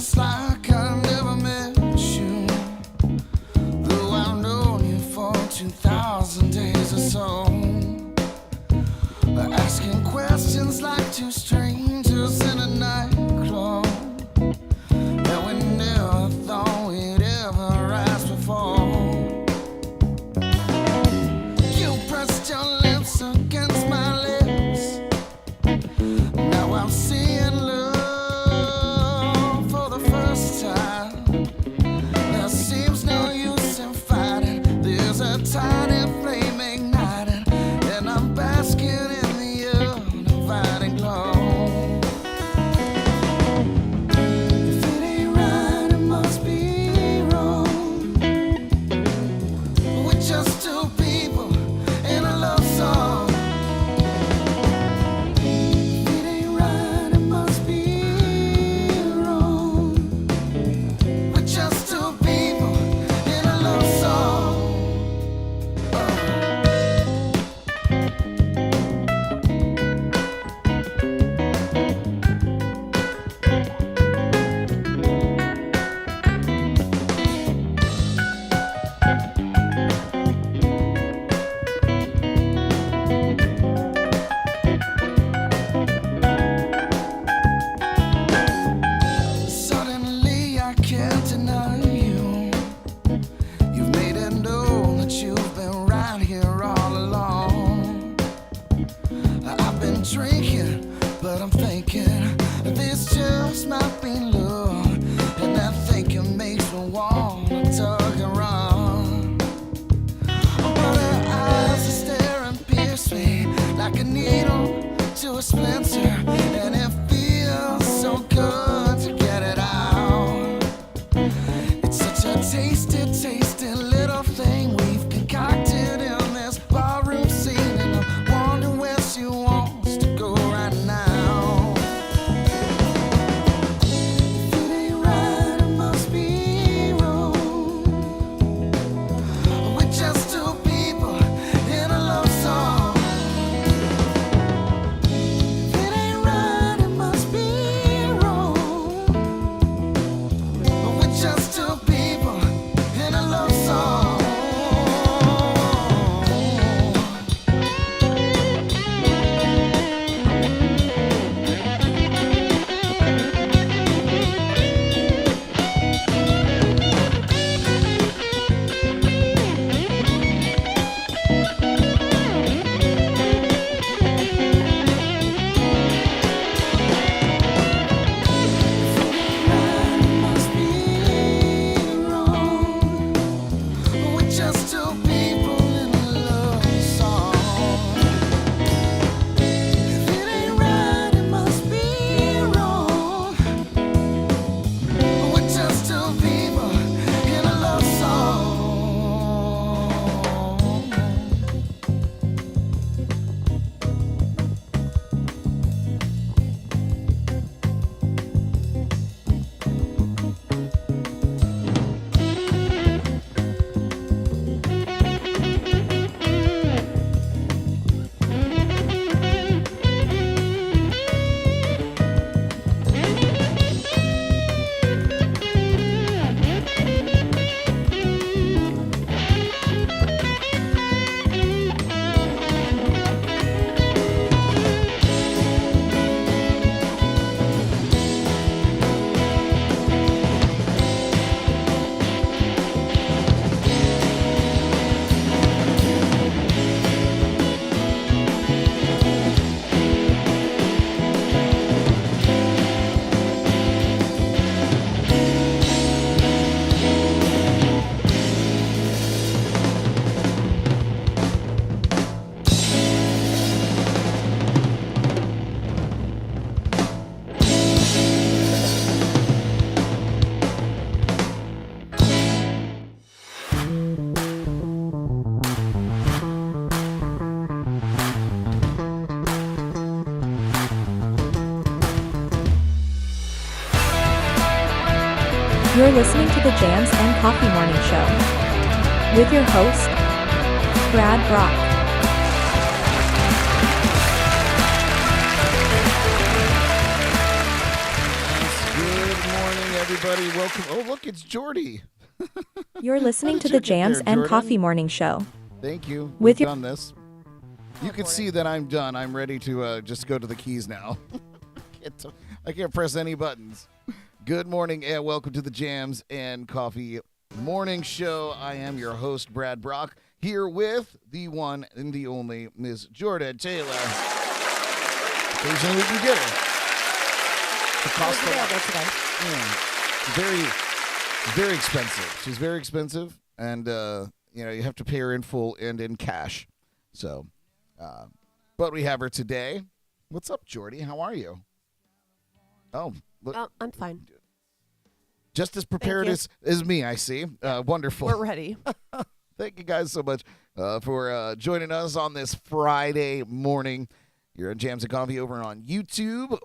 just like I never met you. Though I've known you for 2,000 days or so. Asking questions like two strangers in a nightclub that we never thought we'd ever ask before. You pressed your lips against my lips. Now I'm seeing love for the first time. There seems no use in fighting. There's a tiny flame igniting, and I'm basking in inviting glow. If it ain't right, it must be wrong. We're just two people in a love song. If it ain't right, it must be wrong. We're just two people in a love song. Suddenly I can't deny you. You've made it known that you've been right here all along. I've been drinking, but I'm thinking this just might be love, and that thinking makes me wanna tug and run. But her eyes are staring, pierce me like a needle to a splinter, and it feels so good to get it out. It's such a tasty, tasty little thing we've concocted in this barroom scene, and I wonder where she wants to go right now. If it ain't right, it must be wrong. We're just two people in a love song. If it ain't right, it must be wrong. We're just two people in a love song. You're listening to the Jams and Coffee Morning Show with your host, Brad Brock. Good morning, everybody. everybody. Welcome. Oh, look, it's Jordy. You're listening to you the get Jams there, and Jordan? Coffee Morning Show. Thank you. With We've your- done this. You can see that I'm done. I'm ready to just go to the keys now. I can't press any buttons. Good morning and welcome to the Jams and Coffee Morning Show. I am your host, Brad Brock, here with the one and the only Miss Jordan Taylor. Occasionally we can get her. It costs a lot. Very expensive. She's very expensive, and you have to pay her in full and in cash. So, but we have her today. What's up, Jordy? How are you? Oh, look. Oh, I'm fine. Just as prepared as me, I see. Wonderful. We're ready. Thank you guys so much for joining us on this Friday morning. You're on Jams and Coffee over on YouTube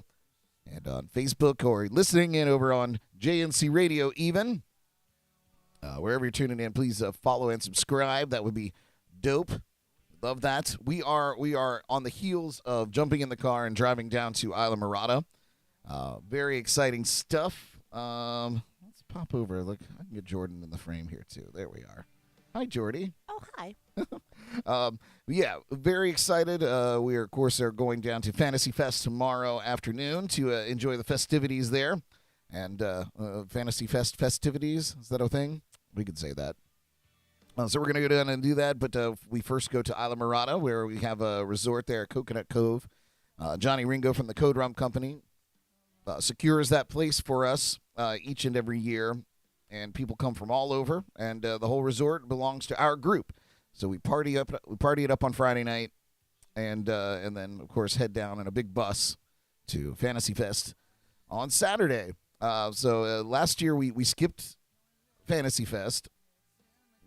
and on Facebook, or listening in over on JNC Radio even. Wherever you're tuning in, please follow and subscribe. That would be dope. Love that. We are on the heels of jumping in the car and driving down to Islamorada. Very exciting stuff. Let's pop over. Look, I can get Jordan in the frame here too. There we are. Hi, Jordy. Oh, hi. Yeah, very excied. We are, of course, are going down to Fantasy Fest tomorrow afternoon to enjoy the festivities there. And Fantasy Fest festivities, is that a thing? We could say that. So we're going to go down and do that, but we first go to Islamorada, where we have a resort there at Coconut Cove. Johnny Ringo from the Code Rum Company secures that place for us each and every year, and people come from all over, and the whole resort belongs to our group. So we party it up on Friday night, and then of course head down in a big bus to Fantasy Fest on Saturday. So last year we skipped Fantasy Fest.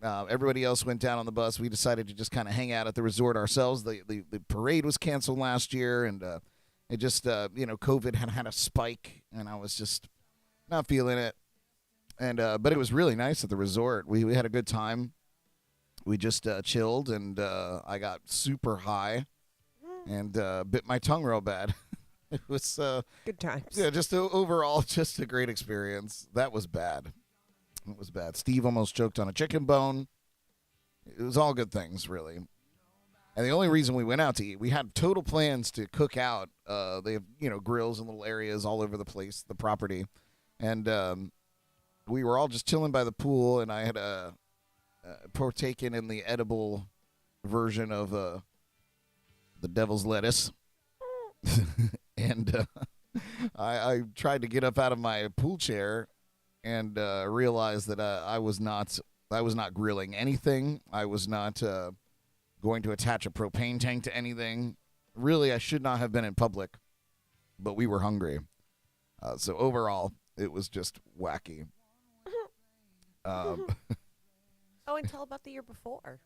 Everybody else went down on the bus. We decided to just kind of hang out at the resort ourselves. The parade was canceled last year, and it just COVID had a spike, and I was just not feeling it. And but it was really nice at the resort. We had a good time. We just chilled, and I got super high and bit my tongue real bad. It was Good times. yeah, just overall just a great experience. That was bad. It was bad. Steve almost choked on a chicken bone. It was all good things, really. And the only reason we went out to eat, we had total plans to cook out. They have grills and little areas all over the place, the property, and we were all just chilling by the pool, and I had partaken in the edible version of the devil's lettuce. And I tried to get up out of my pool chair and realized that I was not grilling anything. I was not going to attach a propane tank to anything. Really, I should not have been in public, but we were hungry. So overall, it was just wacky. Oh, and tell about the year before.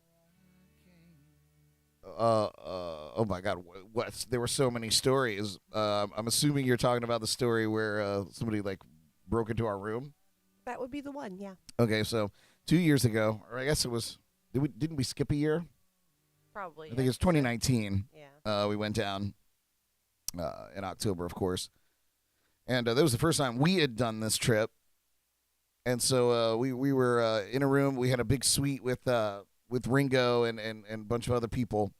Oh my God! What? There were so many stories. I'm assuming you're talking about the story where somebody broke into our room. That would be the one, yeah. Okay, so 2 years ago, or I guess it was. Didn't we skip a year? Probably. I think it's 2019. Yeah. We went down in October, of course, and that was the first time we had done this trip. And so we were in a room. We had a big suite with Ringo and a bunch of other people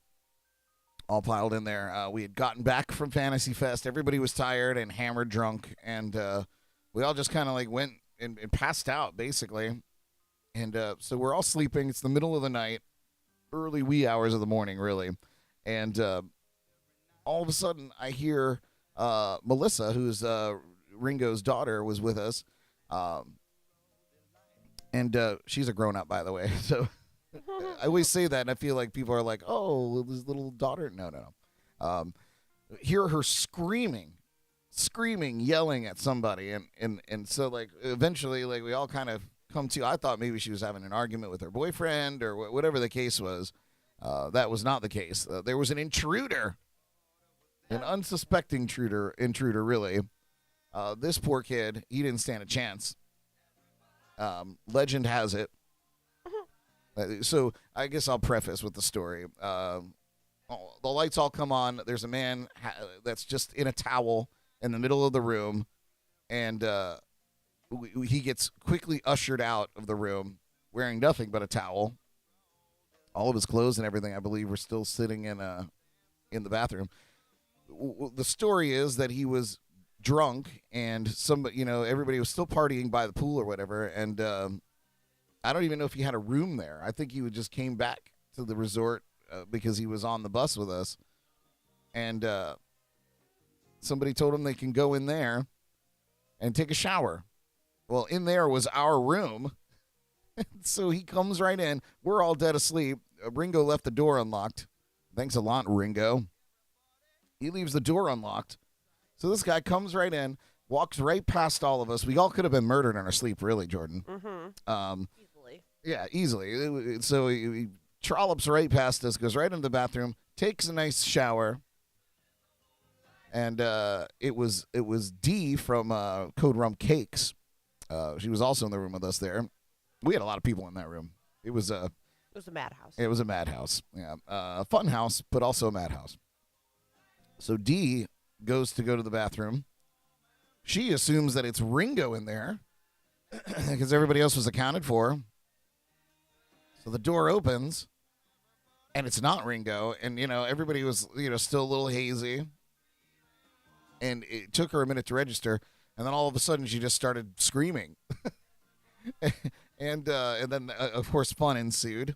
all piled in there. We had gotten back from Fantasy Fest. Everybody was tired and hammered drunk, and we all just kind of went and passed out, basically. And so we're all sleeping. It's the middle of the night, early wee hours of the morning, really. And all of a sudden, I hear Melissa, who's Ringo's daughter, was with us. And she's a grown-up, by the way. So I always say that, and I feel like people are like, oh, his little daughter. No. Hear her screaming, yelling at somebody. And so, eventually, we all kind of come to. I thought maybe she was having an argument with her boyfriend or whatever the case was. That was not the case. There was an intruder, an unsuspecting intruder, really. This poor kid, he didn't stand a chance. Legend has it. So I guess I'll preface with the story. The lights all come on. There's a man that's just in a towel in the middle of the room, and he gets quickly ushered out of the room wearing nothing but a towel. All of his clothes and everything, I believe, were still sitting in the bathroom. The story is that he was drunk and everybody was still partying by the pool or whatever. And I don't even know if he had a room there. I think he just came back to the resort because he was on the bus with us. And somebody told him they can go in there and take a shower. Well, in there was our room. So he comes right in. We're all dead asleep. Ringo left the door unlocked. Thanks a lot, Ringo. He leaves the door unlocked. So this guy comes right in, walks right past all of us. We all could have been murdered in our sleep, really, Jordan. Mm-hmm. Easily. Yeah, easily. So he trollops right past us, goes right into the bathroom, takes a nice shower. And it was Dee from Code Rum Cakes. She was also in the room with us there. We had a lot of people in that room. It was a madhouse. It was a madhouse. Yeah, a fun house, but also a madhouse. So Dee goes to go to the bathroom. She assumes that it's Ringo in there because everybody else was accounted for. So the door opens, and it's not Ringo. And, everybody was, still a little hazy. And it took her a minute to register. And then all of a sudden, she just started screaming. and then, of course, fun ensued.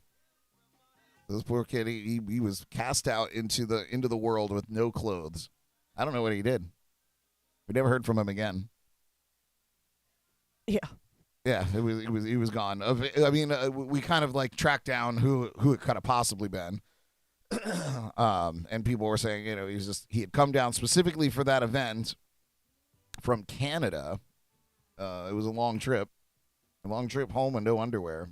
This poor kid, he was cast out into the world with no clothes. I don't know what he did. We never heard from him again. Yeah. Yeah, he was gone. I mean, we kind of like tracked down who it could have possibly been. And people were saying, he had come down specifically for that event from Canada. It was a long trip home and no underwear.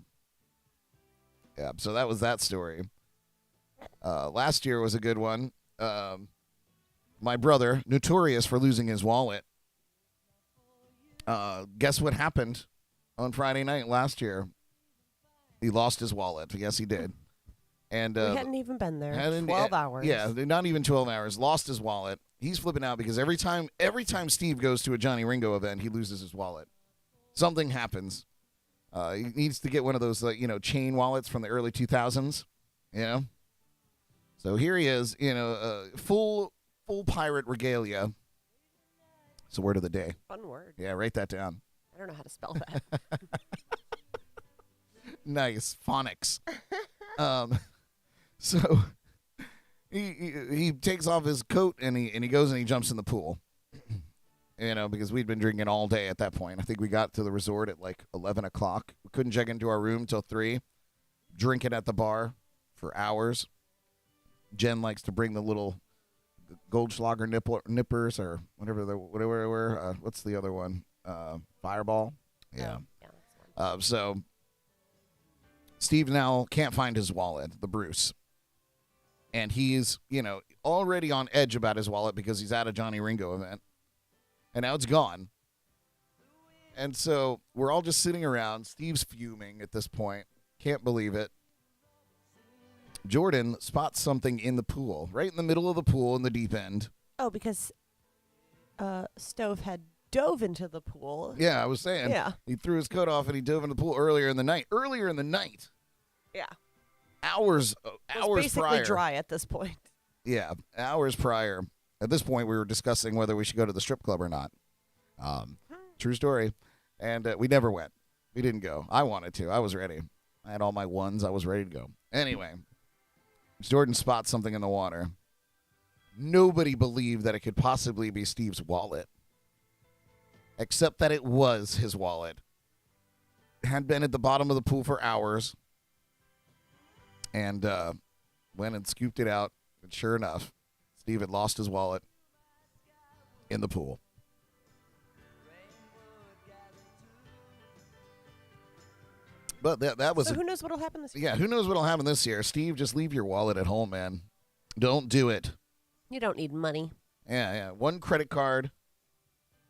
Yeah, so that was that story. Last year was a good one. My brother, notorious for losing his wallet. Guess what happened on Friday night last year? He lost his wallet. Yes, he did. And we hadn't even been there. 12 hours. Yeah, not even 12 hours. Lost his wallet. He's flipping out because every time Steve goes to a Johnny Ringo event, he loses his wallet. Something happens. He needs to get one of those, chain wallets from the early 2000s. So here he is, full pirate regalia. It's the word of the day. Fun word. Yeah, write that down. I don't know how to spell that. Nice phonics. So he takes off his coat and he goes and he jumps in the pool. Because we'd been drinking all day at that point. I think we got to the resort at like 11 o'clock. We couldn't check into our room till 3. Drinking at the bar for hours. Jen likes to bring the little Goldschlager nippers or whatever they were. What's the other one? Fireball. Yeah. So Steve now can't find his wallet, the Bruce. And he's, already on edge about his wallet because he's at a Johnny Ringo event. And now it's gone. And so we're all just sitting around. Steve's fuming at this point. Can't believe it. Jordan spots something in the pool, right in the middle of the pool in the deep end. Oh, because Stove had dove into the pool. Yeah, I was saying. Yeah. He threw his coat off and he dove in the pool earlier in the night. Yeah. Hours basically prior. Dry at this point. Yeah, hours prior. At this point, we were discussing whether we should go to the strip club or not. True story. And we never went. We didn't go. I wanted to. I was ready. I had all my ones. I was ready to go. Anyway, Jordan spots something in the water. Nobody believed that it could possibly be Steve's wallet. Except that it was his wallet. It had been at the bottom of the pool for hours. And went and scooped it out. And sure enough, Steve had lost his wallet in the pool. But that was... So who knows what will happen this year? Yeah, who knows what will happen this year. Steve, just leave your wallet at home, man. Don't do it. You don't need money. Yeah. One credit card.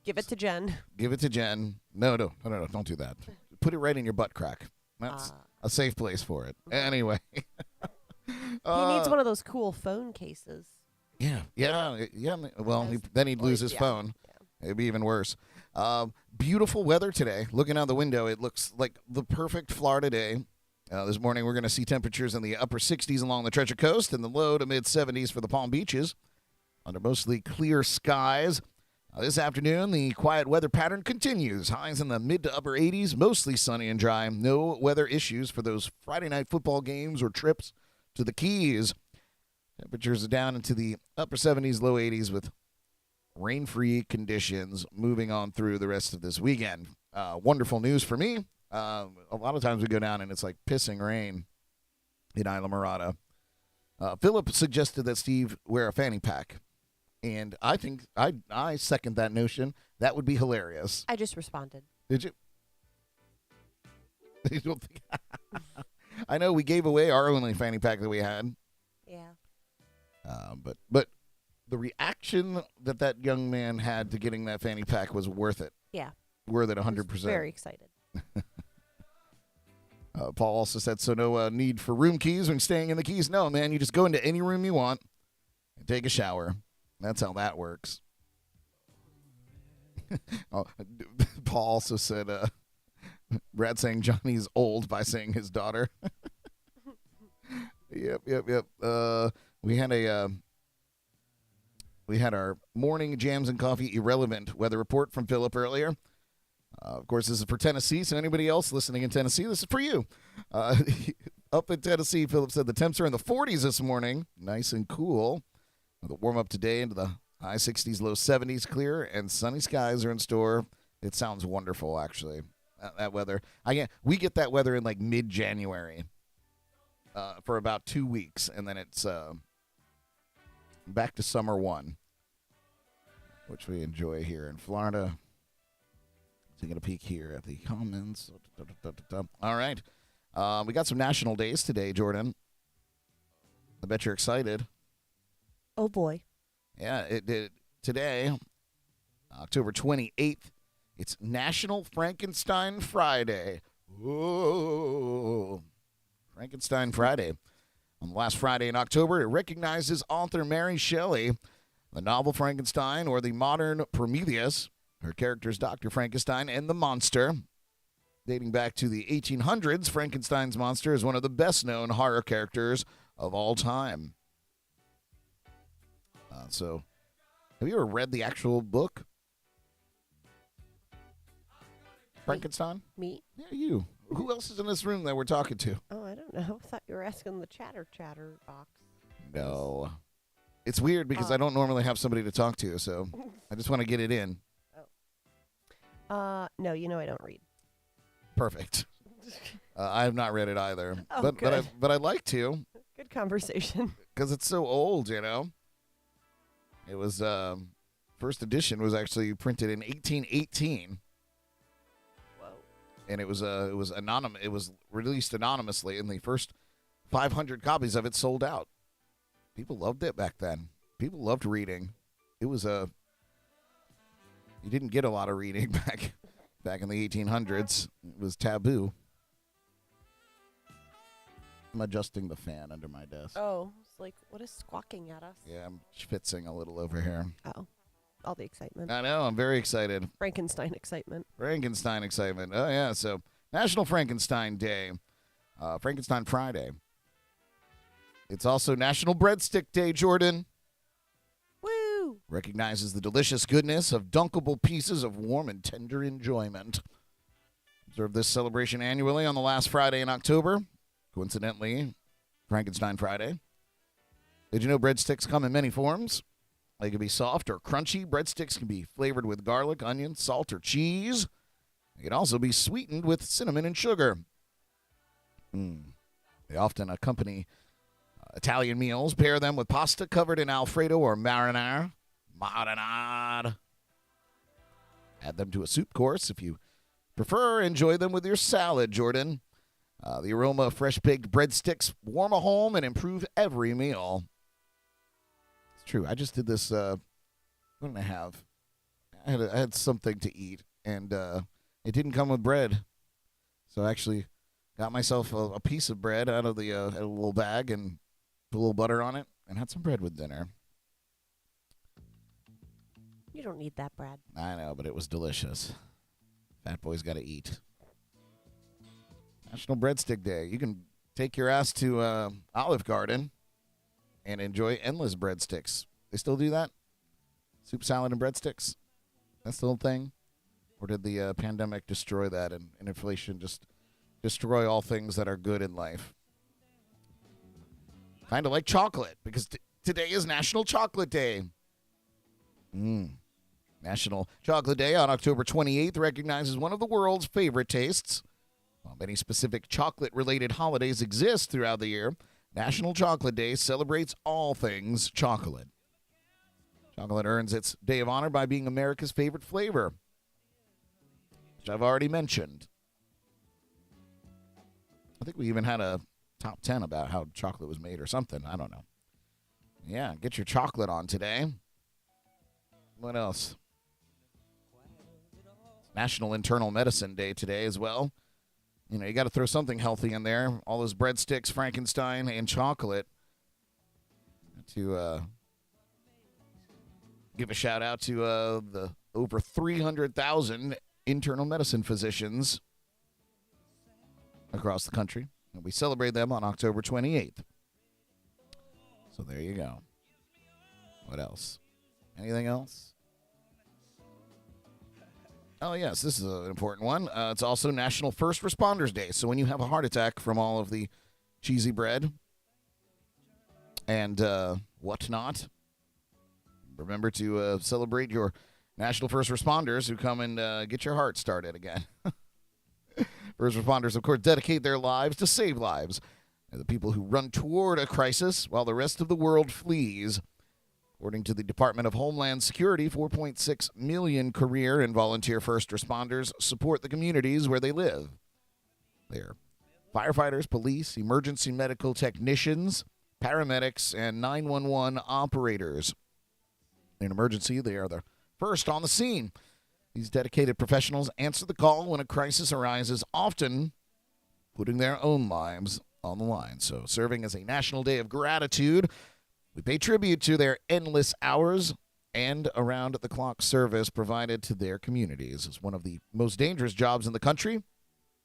Give it to Jen. Give it to Jen. No, don't do that. Put it right in your butt crack. That's a safe place for it. Anyway. He needs one of those cool phone cases. Yeah. Well, then he'd lose his phone. Yeah. It'd be even worse. Beautiful weather today. Looking out the window, it looks like the perfect Florida day. This morning, we're going to see temperatures in the upper 60s along the Treasure Coast and the low to mid 70s for the Palm Beaches under mostly clear skies. This afternoon, the quiet weather pattern continues. Highs in the mid to upper 80s, mostly sunny and dry. No weather issues for those Friday night football games or trips to the Keys. Temperatures are down into the upper 70s, low 80s with rain-free conditions moving on through the rest of this weekend. Wonderful news for me. A lot of times we go down and it's like pissing rain in Islamorada. Philip suggested that Steve wear a fanny pack. And I think I second that notion. That would be hilarious. I just responded. Did you? You don't think? I know we gave away our only fanny pack that we had. Yeah. But the reaction that young man had to getting that fanny pack was worth it. Yeah. Worth it 100%. Very excited. Paul also said, so no need for room keys when staying in the Keys. No, man, you just go into any room you want and take a shower. That's how that works. Paul also said, Brad saying Johnny's old by saying his daughter. Yep. We had our morning jams and coffee irrelevant weather report from Philip earlier. Of course, this is for Tennessee, so anybody else listening in Tennessee, this is for you. Up in Tennessee, Philip said the temps are in the 40s this morning. Nice and cool. With a warm-up today into the high 60s, low 70s, clear, and sunny skies are in store. It sounds wonderful, actually, that weather. We get that weather in, like, mid-January for about 2 weeks, and then it's back to summer one, which we enjoy here in Florida. Taking a peek here at the comments. All right. We got some national days today, Jordan. I bet you're excited. Oh, boy. Yeah, today, October 28th, it's National Frankenstein Friday. Whoa. Frankenstein Friday. On the last Friday in October, it recognizes author Mary Shelley. The novel Frankenstein, or the modern Prometheus, her characters Dr. Frankenstein and the monster. Dating back to the 1800s, Frankenstein's monster is one of the best-known horror characters of all time. So, have you ever read the actual book? Frankenstein? Me? Yeah, you. Who else is in this room that we're talking to? Oh, I don't know. I thought you were asking the chatter box. No. It's weird because I don't normally have somebody to talk to, so I just want to get it in. No, I don't read. Perfect. I have not read it either. Oh, but I'd like to. Good conversation. Because it's so old, It was, first edition was actually printed in 1818. Whoa. And it was anonymous. It was released anonymously, and the first 500 copies of it sold out. People loved it back then. People loved reading. It was you didn't get a lot of reading back in the 1800s. It was taboo. I'm adjusting the fan under my desk. Oh, it's like, what is squawking at us? Yeah, I'm schwitzing a little over here. Oh, all the excitement. I know, I'm very excited. Frankenstein excitement. Frankenstein excitement. Oh, yeah, so National Frankenstein Day. Frankenstein Friday. It's also National Breadstick Day, Jordan. Woo! Recognizes the delicious goodness of dunkable pieces of warm and tender enjoyment. Observe this celebration annually on the last Friday in October. Coincidentally, Frankenstein Friday. Did you know breadsticks come in many forms? They can be soft or crunchy. Breadsticks can be flavored with garlic, onion, salt, or cheese. They can also be sweetened with cinnamon and sugar. They often accompany Italian meals. Pair them with pasta covered in Alfredo or marinara. Marinade. Add them to a soup course if you prefer. Enjoy them with your salad, Jordan. The aroma of fresh-baked breadsticks warm a home and improve every meal. It's true. I just did this. What did I have? I had something to eat, and it didn't come with bread. So I actually got myself a piece of bread out of the a little bag and put a little butter on it and had some bread with dinner. You don't need that, Brad. I know, but it was delicious. Fat boy's got to eat. National Breadstick Day. You can take your ass to Olive Garden and enjoy endless breadsticks. They still do that? Soup, salad, and breadsticks? That's the whole thing? Or did the pandemic destroy that and inflation just destroy all things that are good in life? Kind of like chocolate, because today is National Chocolate Day. National Chocolate Day on October 28th recognizes one of the world's favorite tastes. While many specific chocolate-related holidays exist throughout the year, National Chocolate Day celebrates all things chocolate. Chocolate earns its day of honor by being America's favorite flavor, which I've already mentioned. I think we even had a top 10 about how chocolate was made or something. I don't know. Yeah, get your chocolate on today. What else? National Internal Medicine Day today as well. You know, you got to throw something healthy in there. All those breadsticks, Frankenstein, and chocolate. To give a shout out to the over 300,000 internal medicine physicians across the country. And we celebrate them on October 28th. So there you go. What else? Anything else? Oh, yes, this is an important one. It's also National First Responders Day. So when you have a heart attack from all of the cheesy bread and whatnot, remember to celebrate your National First Responders who come and get your heart started again. First responders, of course, dedicate their lives to save lives. They're the people who run toward a crisis while the rest of the world flees. According to the Department of Homeland Security, 4.6 million career and volunteer first responders support the communities where they live. They're firefighters, police, emergency medical technicians, paramedics, and 911 operators. In an emergency, they are the first on the scene. These dedicated professionals answer the call when a crisis arises, often putting their own lives on the line. So, serving as a National Day of Gratitude, we pay tribute to their endless hours and around-the-clock service provided to their communities. It's one of the most dangerous jobs in the country.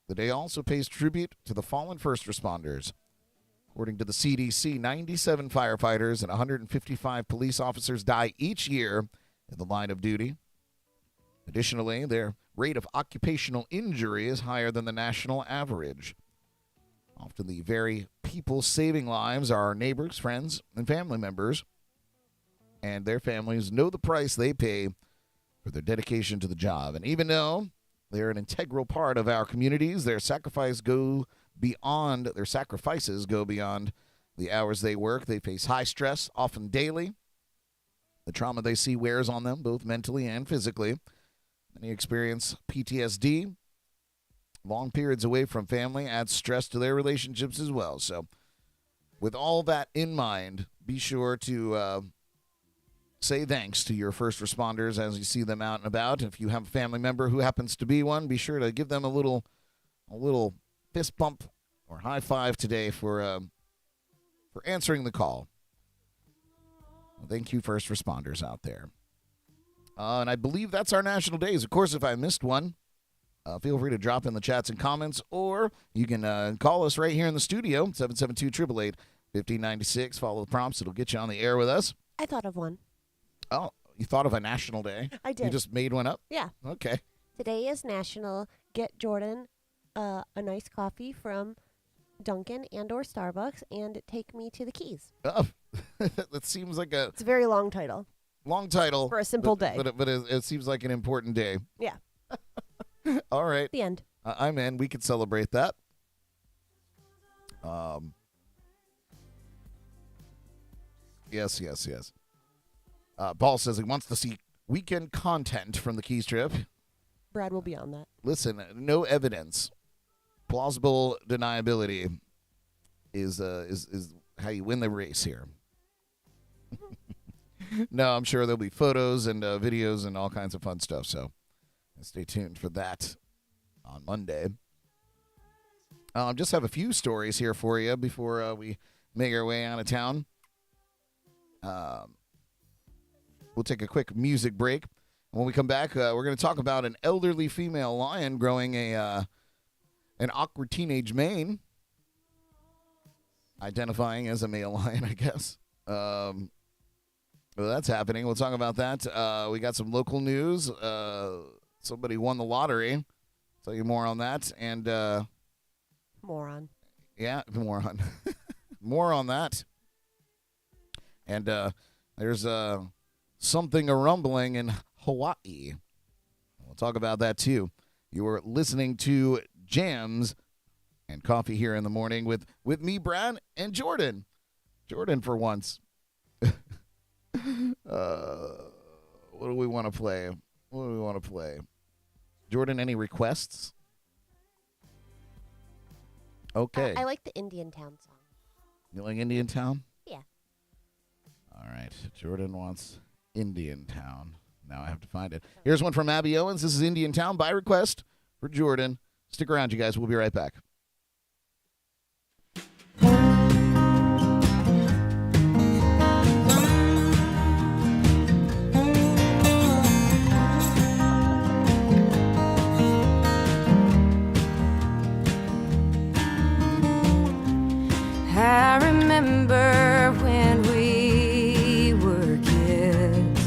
The day also pays tribute to the fallen first responders. According to the CDC, 97 firefighters and 155 police officers die each year in the line of duty. Additionally, their rate of occupational injury is higher than the national average. Often the very people saving lives are our neighbors, friends, and family members, and their families know the price they pay for their dedication to the job. And even though they're an integral part of our communities, their sacrifices go beyond the hours they work. They face high stress, often daily. The trauma they see wears on them, both mentally and physically. Many experience PTSD. Long periods away from family adds stress to their relationships as well. So with all that in mind, be sure to say thanks to your first responders as you see them out and about. If you have a family member who happens to be one, be sure to give them a little fist bump or high five today for answering the call. Well, thank you, first responders out there. And I believe that's our national days. Of course, if I missed one, feel free to drop in the chats and comments, or you can call us right here in the studio, 772-888-1596. Follow the prompts. It'll get you on the air with us. I thought of one. Oh, you thought of a national day? I did. You just made one up? Yeah. Okay. Today is National Get Jordan a nice coffee from Dunkin' and or Starbucks and take me to the Keys. Oh, that seems like It's a very long title. Long title. For a simple day. But it seems like an important day. Yeah. All right. The end. I'm in. We could celebrate that. Yes. Paul says he wants to see weekend content from the Keys trip. Brad will be on that. Listen, no evidence. Plausible deniability is how you win the race here. No, I'm sure there'll be photos and videos and all kinds of fun stuff. So stay tuned for that on Monday. Just have a few stories here for you before we make our way out of town. We'll take a quick music break. When we come back, we're going to talk about an elderly female lion growing an awkward teenage mane, identifying as a male lion, I guess. Well, that's happening. We'll talk about that. We got some local news. Somebody won the lottery. Tell you more on that. And Moron. yeah, moron. More on that. And there's something a rumbling in Hawaii. We'll talk about that too. You are listening to Jams and Coffee here in the morning with me, Brad, and Jordan. Jordan for once. What do we want to play? Jordan, any requests? Okay. I like the Indian Town song. You like Indian Town? Yeah. All right. Jordan wants Indian Town. Now I have to find it. Here's one from Abby Owens. This is Indian Town by request for Jordan. Stick around, you guys. We'll be right back. I remember when we were kids,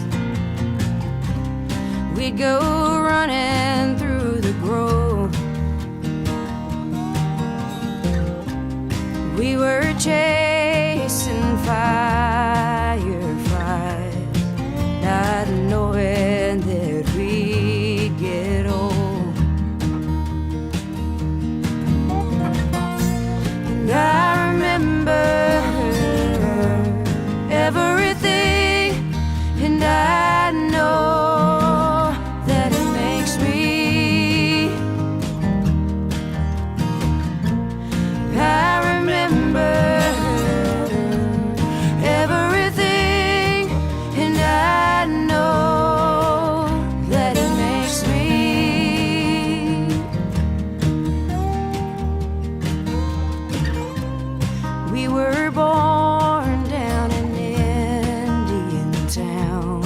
we'd go running through the grove. We were chasing fireflies, not knowing that we'd get old. And I remember everything, and I know that it makes me. I remember everything, and I know that it makes me. We were born down in Indian Town.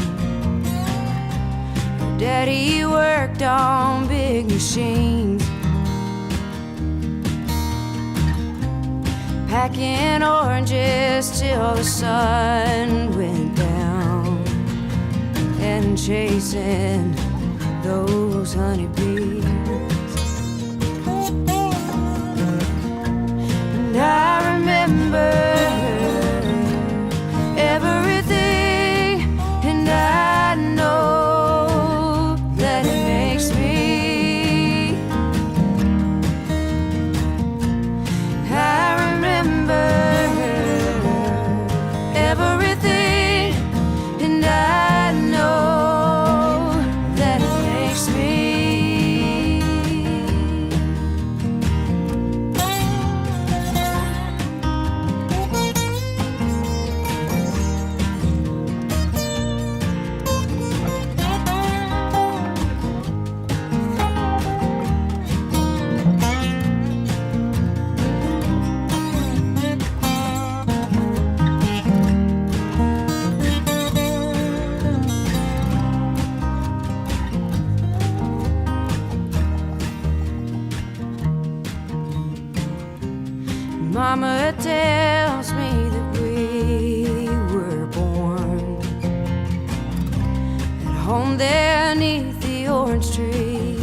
Daddy worked on big machines, packing oranges till the sun went down, and chasing those honeybees. And I remember everything, and I know that it makes me. I remember everything, and I know that it makes me. Mama tells me that we were born at home there 'neath the orange trees.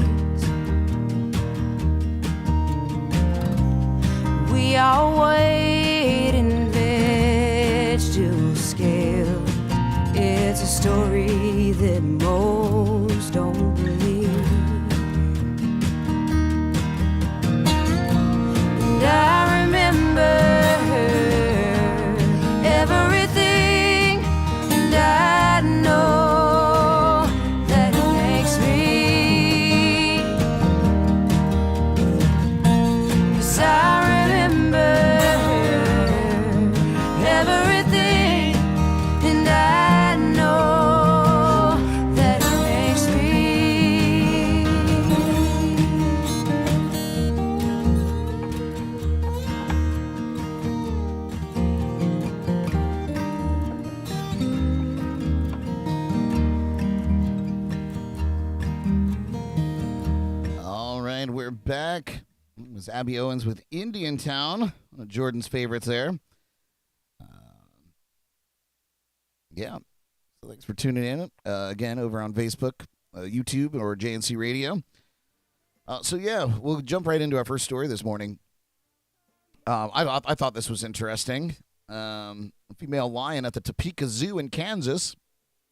We all wait in vegetable scale. It's a story that most don't believe. And I remember everything, and I know that it makes me. we're back. It was Abby Owens with Indian Town, one of Jordan's favorites there. Yeah. So thanks for tuning in again over on Facebook, YouTube, or JNC Radio. We'll jump right into our first story this morning. I thought this was interesting. A female lion at the Topeka Zoo in Kansas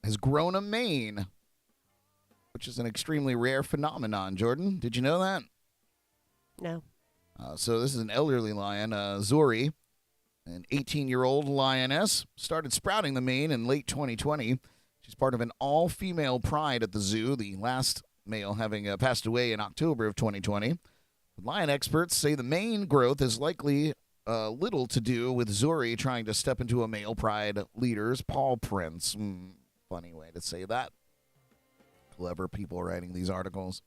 has grown a mane, which is an extremely rare phenomenon. Jordan, did you know that? No. So this is an elderly lion, Zori, an 18-year-old lioness, started sprouting the mane in late 2020. She's part of an all-female pride at the zoo, the last male having passed away in October of 2020. Lion experts say the mane growth is likely little to do with Zori trying to step into a male pride leader's paw prints. Funny way to say that. Clever people writing these articles.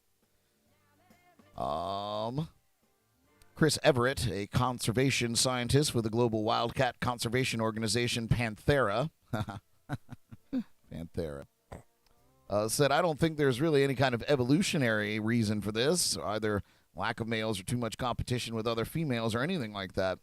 Chris Everett, a conservation scientist with the global wildcat conservation organization Panthera, said, I don't think there's really any kind of evolutionary reason for this, either lack of males or too much competition with other females or anything like that.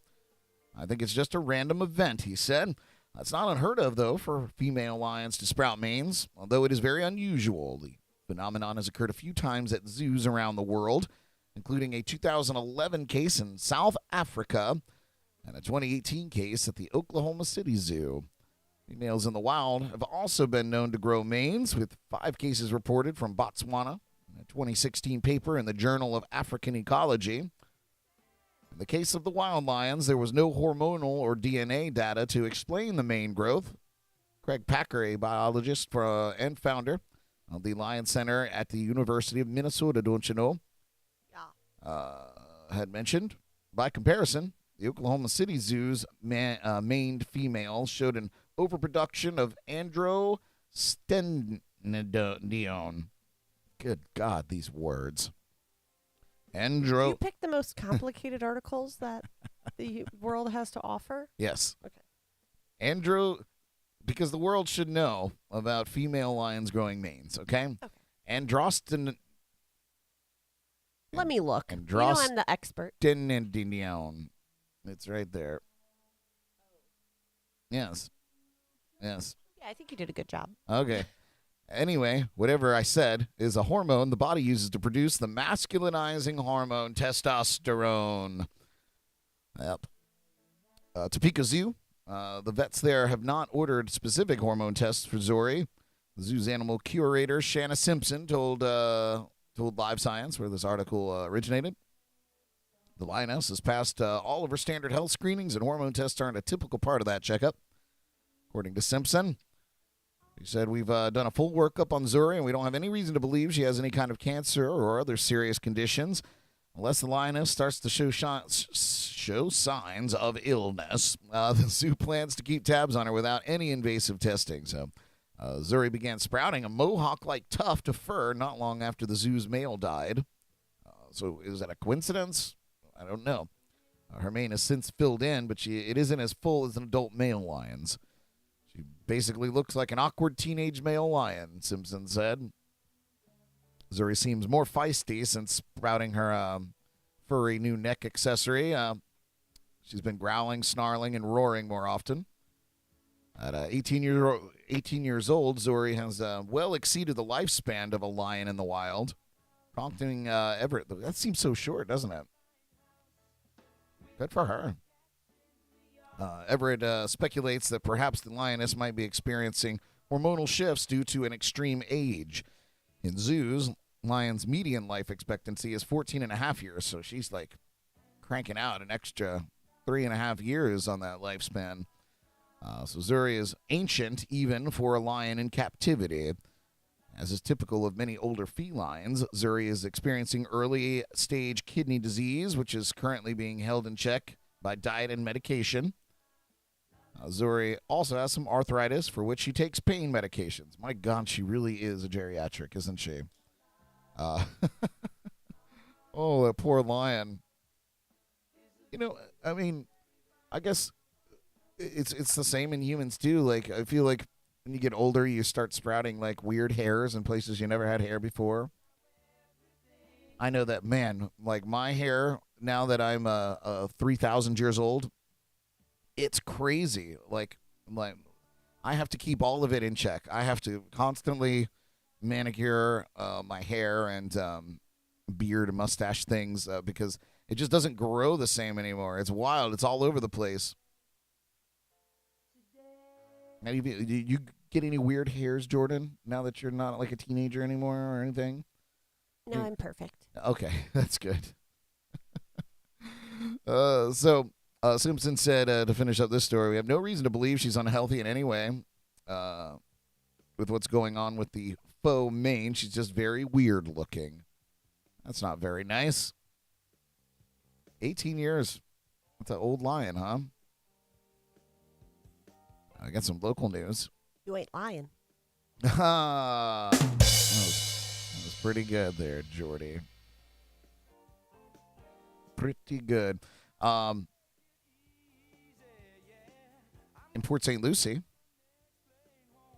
I think it's just a random event, he said. It's not unheard of, though, for female lions to sprout manes, although it is very unusual. The phenomenon has occurred a few times at zoos around the world, including a 2011 case in South Africa and a 2018 case at the Oklahoma City Zoo. Females in the wild have also been known to grow manes, with 5 cases reported from Botswana in a 2016 paper in the Journal of African Ecology. In the case of the wild lions, there was no hormonal or DNA data to explain the mane growth. Craig Packer, a biologist and founder of the Lion Center at the University of Minnesota, don't you know, had mentioned. By comparison, the Oklahoma City Zoo's maned females showed an overproduction of androstenedione. Good God, these words. You picked the most complicated articles that the world has to offer? Yes. Okay. Because the world should know about female lions growing manes, okay? Okay. Let me look. You know I'm the expert. It's right there. Yes. Yeah, I think you did a good job. Okay. Anyway, whatever I said is a hormone the body uses to produce the masculinizing hormone testosterone. Yep. Topeka Zoo. The vets there have not ordered specific hormone tests for Zori. The zoo's animal curator, Shanna Simpson, told Live Science, where this article originated. The lioness has passed all of her standard health screenings, and hormone tests aren't a typical part of that checkup, according to Simpson. He said, we've done a full workup on Zuri, and we don't have any reason to believe she has any kind of cancer or other serious conditions. Unless the lioness starts to show signs of illness, the zoo plans to keep tabs on her without any invasive testing. So Zuri began sprouting a mohawk-like tuft of fur not long after the zoo's male died. So is that a coincidence? I don't know. Her mane has since filled in, but it isn't as full as an adult male lion's. She basically looks like an awkward teenage male lion, Simpson said. Zuri seems more feisty since sprouting her furry new neck accessory. She's been growling, snarling, and roaring more often. At 18 years old, Zuri has well exceeded the lifespan of a lion in the wild. Prompting Everett, that seems so short, doesn't it? Good for her. Everett speculates that perhaps the lioness might be experiencing hormonal shifts due to an extreme age. In zoos, lions' median life expectancy is 14 and a half years, so she's like cranking out an extra 3.5 years on that lifespan. So Zuri is ancient even for a lion in captivity. As is typical of many older felines, Zuri is experiencing early-stage kidney disease, which is currently being held in check by diet and medication. Zuri also has some arthritis, for which she takes pain medications. My God, she really is a geriatric, isn't she? Oh, that poor lion. You know, I mean, I guess it's the same in humans, too. Like, I feel like when you get older, you start sprouting, like, weird hairs in places you never had hair before. I know that, man, like my hair, now that I'm 3,000 years old, it's crazy. Like I have to keep all of it in check. I have to constantly manicure my hair and beard and mustache things because it just doesn't grow the same anymore. It's wild. It's all over the place. Now, you get any weird hairs, Jordan, now that you're not like a teenager anymore or anything? No, I'm perfect. Okay, that's good. Simpson said to finish up this story, we have no reason to believe she's unhealthy in any way with what's going on with the faux mane. She's just very weird looking. That's not very nice. 18 years. That's an old lion, huh? I got some local news. You ain't lying. that was pretty good there, Jordy. Pretty good. In Port St. Lucie,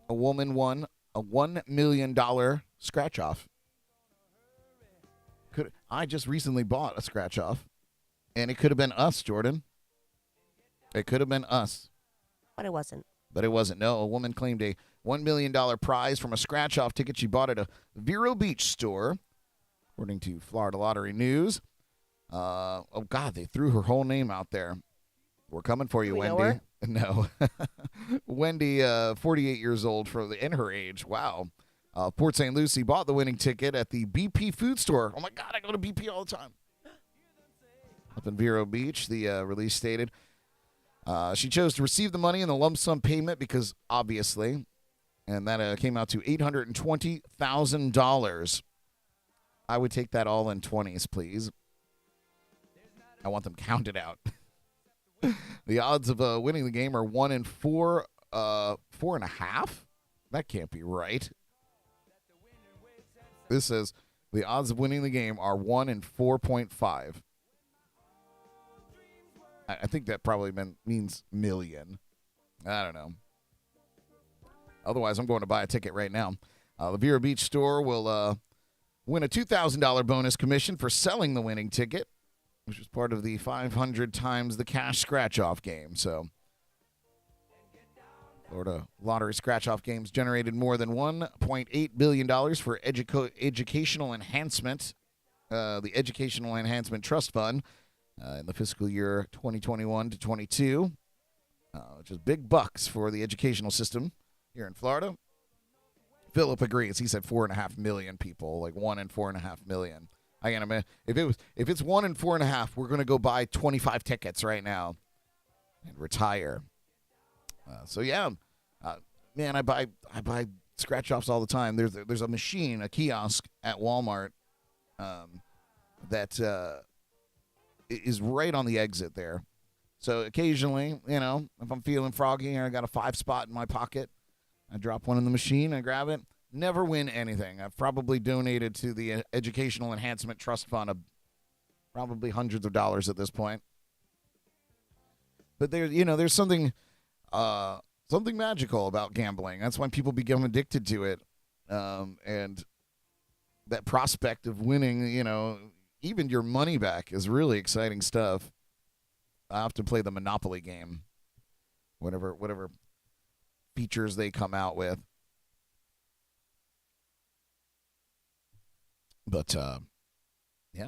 a woman won a $1 million scratch-off. I just recently bought a scratch-off, and it could have been us, Jordan. It could have been us. But it wasn't. But it wasn't. No, a woman claimed a $1 million prize from a scratch-off ticket she bought at a Vero Beach store, according to Florida Lottery News. Oh, God, they threw her whole name out there. We're coming for you, Do we know Wendy. her? No. Wendy, 48 years old, in her age. Wow. Port St. Lucie bought the winning ticket at the BP food store. Oh, my God, I go to BP all the time. Up in Vero Beach, the release stated. She chose to receive the money in the lump sum payment because, obviously, and that came out to $820,000. I would take that all in 20s, please. I want them counted out. The odds of winning the game are 1 in 4, 4.5? That can't be right. This says the odds of winning the game are 1 in 4.5. I think that probably means million. I don't know. Otherwise, I'm going to buy a ticket right now. The Vero Beach store will win a $2,000 bonus commission for selling the winning ticket, which was part of the 500 times the cash scratch-off game. So, Florida Lottery scratch-off games generated more than $1.8 billion for educational enhancement, the Educational Enhancement Trust Fund, in the fiscal year 2021 to 22, which is big bucks for the educational system here in Florida. Philip agrees. He said 4.5 million people, like 1 in 4.5 million. I can't imagine if it's 1 in 4.5, we're going to go buy 25 tickets right now and retire. So yeah, man, I buy scratch offs all the time. There's a machine, a kiosk at Walmart that is right on the exit there. So occasionally, if I'm feeling froggy and I got a 5 spot in my pocket, I drop one in the machine, I grab it. Never win anything. I've probably donated to the Educational Enhancement Trust Fund probably hundreds of dollars at this point. But there's something magical about gambling. That's why people become addicted to it. And that prospect of winning, even your money back is really exciting stuff. I often play the Monopoly game, whatever features they come out with. But,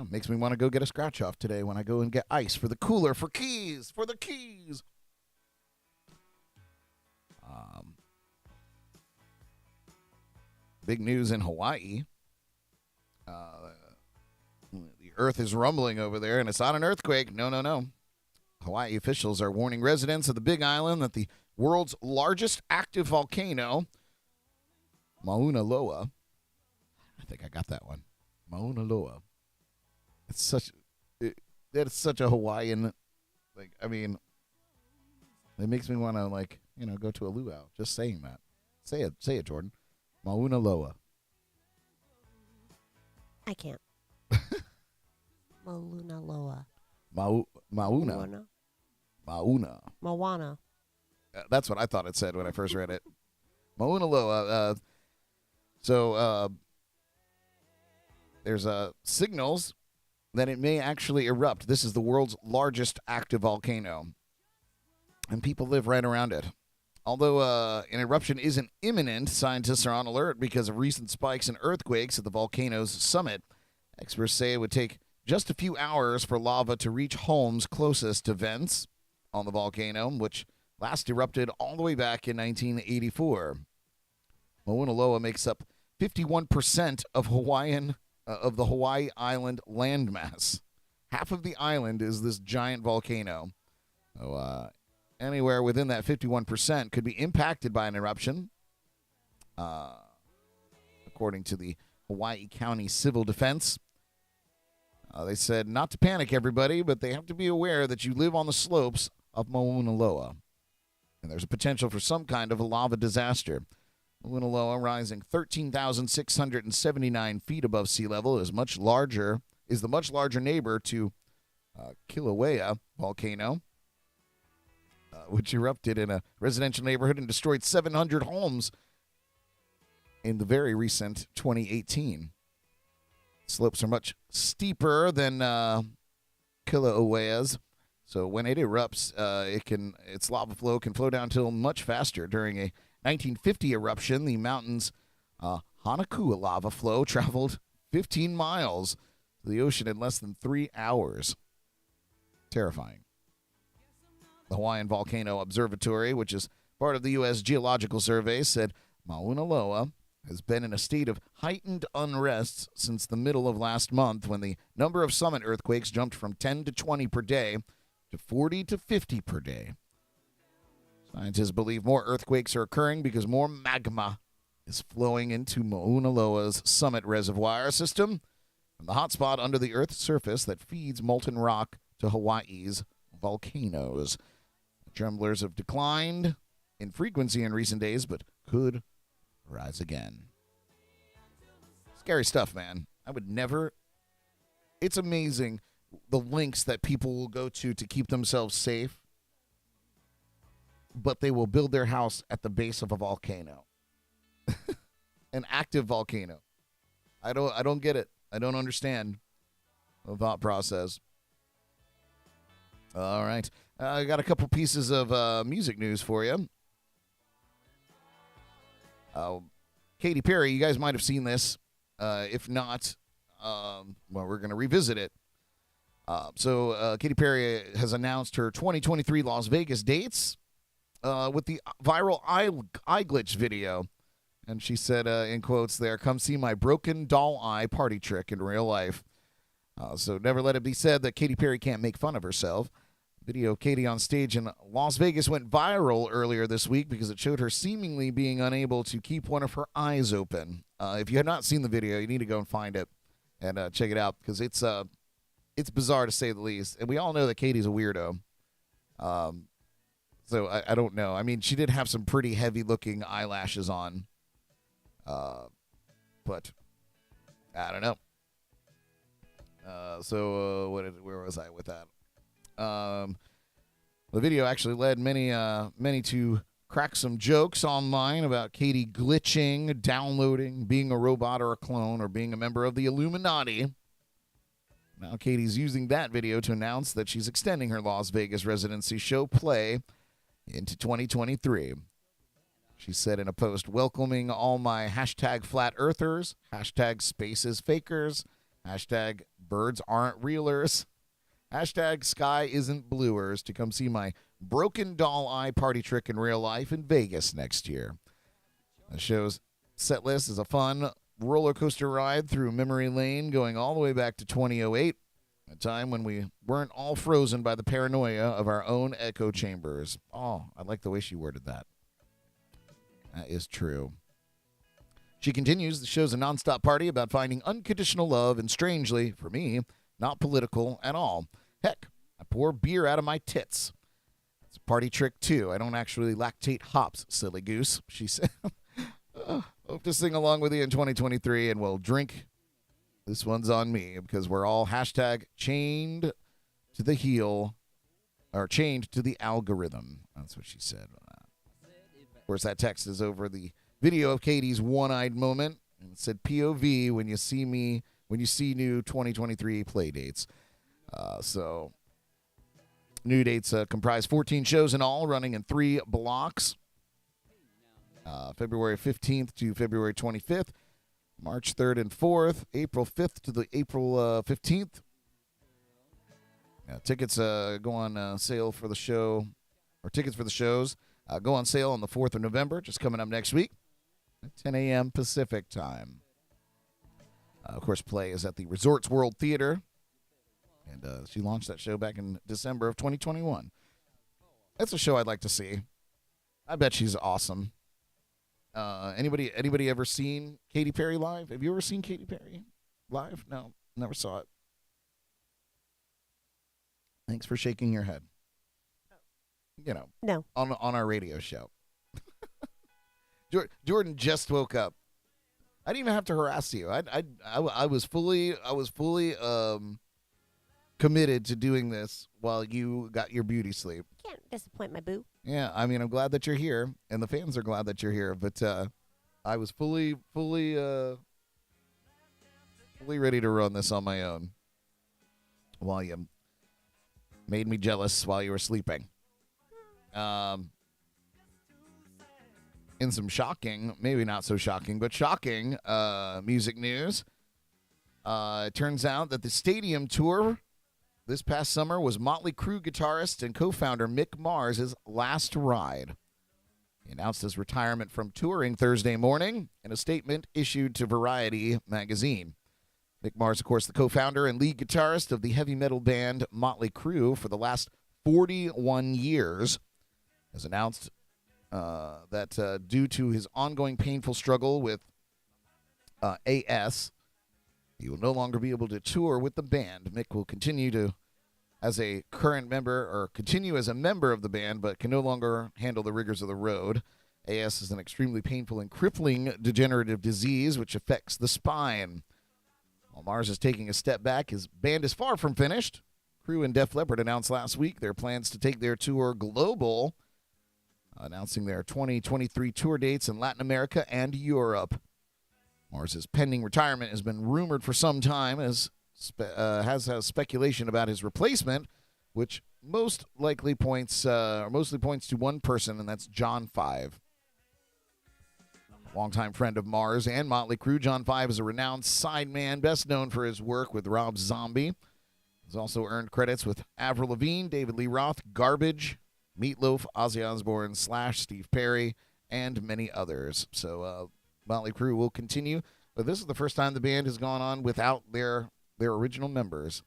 makes me want to go get a scratch off today when I go and get ice for the cooler, for the keys. Big news in Hawaii. The earth is rumbling over there, and it's not an earthquake. No. Hawaii officials are warning residents of the Big Island that the world's largest active volcano, Mauna Loa, I think I got that one, Mauna Loa. It's such a Hawaiian, it makes me want to go to a luau just saying that. Say it, Jordan. Mauna Loa. I can't. Mauna Loa. Mauna. Moana. That's what I thought it said when I first read it. Mauna Loa. there's signals that it may actually erupt. This is the world's largest active volcano, and people live right around it. Although an eruption isn't imminent, scientists are on alert because of recent spikes in earthquakes at the volcano's summit. Experts say it would take just a few hours for lava to reach homes closest to vents on the volcano, which last erupted all the way back in 1984. Mauna Loa makes up 51% of the Hawaii island landmass. Half of the island is this giant volcano. So, anywhere within that 51% could be impacted by an eruption, according to the Hawaii County Civil Defense. They said not to panic, everybody, but they have to be aware that you live on the slopes of Mauna Loa, and there's a potential for some kind of a lava disaster. Mauna Loa, rising 13,679 feet above sea level, is the much larger neighbor to Kilauea volcano, which erupted in a residential neighborhood and destroyed 700 homes in the very recent 2018. Slopes are much steeper than Kilauea's, so when it erupts, its lava flow can flow downhill much faster. During a 1950 eruption, the mountain's Hanakua lava flow traveled 15 miles to the ocean in less than 3 hours. Terrifying. The Hawaiian Volcano Observatory, which is part of the U.S. Geological Survey, said Mauna Loa has been in a state of heightened unrest since the middle of last month, when the number of summit earthquakes jumped from 10 to 20 per day to 40 to 50 per day. Scientists believe more earthquakes are occurring because more magma is flowing into Mauna Loa's summit reservoir system from the hotspot under the Earth's surface that feeds molten rock to Hawaii's volcanoes. Tremblers have declined in frequency in recent days, but could rise again. Scary stuff, man. I would never... It's amazing the lengths that people will go to keep themselves safe, but they will build their house at the base of a volcano. An active volcano. I don't get it. I don't understand the thought process. All right. I got a couple pieces of music news for you. Katy Perry, you guys might have seen this. If not, we're going to revisit it. So Katy Perry has announced her 2023 Las Vegas dates with the viral eye glitch video. And she said, in quotes there, "Come see my broken doll eye party trick in real life." So never let it be said that Katy Perry can't make fun of herself. Video of Katy on stage in Las Vegas went viral earlier this week because it showed her seemingly being unable to keep one of her eyes open. If you have not seen the video, you need to go and find it and check it out, because it's bizarre to say the least. And we all know that Katy's a weirdo. So I don't know. I mean, she did have some pretty heavy-looking eyelashes on. But I don't know. Where was I with that? The video actually led many to crack some jokes online about Katy glitching, downloading, being a robot or a clone, or being a member of the Illuminati. Now Katy's using that video to announce that she's extending her Las Vegas residency show play into 2023. She said in a post, "Welcoming all my hashtag flat earthers, hashtag spaces fakers, hashtag birds aren't realers, hashtag sky isn't bluers to come see my broken doll eye party trick in real life in Vegas next year." The show's set list is a fun roller coaster ride through memory lane going all the way back to 2008, a time when we weren't all frozen by the paranoia of our own echo chambers. Oh, I like the way she worded that. That is true. She continues, "The show's a nonstop party about finding unconditional love, and strangely, for me, not political at all. Heck, I pour beer out of my tits. It's a party trick, too. I don't actually lactate hops, silly goose," she said. Hope to sing along with you in 2023, and we'll drink. This one's on me, because we're all hashtag chained to the heel, or chained to the algorithm. That's what she said. Of course, that text is over the video of Katy's one-eyed moment. And it said, "POV, when you see me when you see new 2023 play dates. So new dates comprise 14 shows in all, running in 3 blocks. February 15th to February 25th, March 3rd and 4th, April 5th to the April 15th. Tickets go on sale for the show, or tickets for the shows go on sale on the 4th of November, just coming up next week at 10 a.m. Pacific time. Of course, play is at the Resorts World Theater, and she launched that show back in December of 2021. That's a show I'd like to see. I bet she's awesome. Anybody ever seen Katy Perry live? Have you ever seen Katy Perry live? No, never saw it. Thanks for shaking your head. You know, No. on our radio show. Jordan just woke up. I didn't even have to harass you. I was fully committed to doing this while you got your beauty sleep. Can't disappoint my boo. Yeah, I mean, I'm glad that you're here, and the fans are glad that you're here. But I was fully ready to run this on my own while you made me jealous while you were sleeping. In some shocking, maybe not so shocking, but shocking music news, it turns out that the stadium tour this past summer was Motley Crue guitarist and co-founder Mick Mars' last ride. He announced his retirement from touring Thursday morning in a statement issued to Variety magazine. Mick Mars, of course, the co-founder and lead guitarist of the heavy metal band Motley Crue for the last 41 years, has announced that due to his ongoing painful struggle with AS, he will no longer be able to tour with the band. Mick will continue as a member of the band, but can no longer handle the rigors of the road. AS is an extremely painful and crippling degenerative disease which affects the spine. While Mars is taking a step back, his band is far from finished. Crue and Def Leppard announced last week their plans to take their tour global, announcing their 2023 tour dates in Latin America and Europe. Mars' pending retirement has been rumored for some time, as has speculation about his replacement, which mostly points to one person, and that's John Five. A longtime friend of Mars and Motley Crue, John Five is a renowned sideman, best known for his work with Rob Zombie. He's also earned credits with Avril Lavigne, David Lee Roth, Garbage, Meatloaf, Ozzy Osbourne, Slash, Steve Perry, and many others. So Motley Crue will continue, but this is the first time the band has gone on without their original members,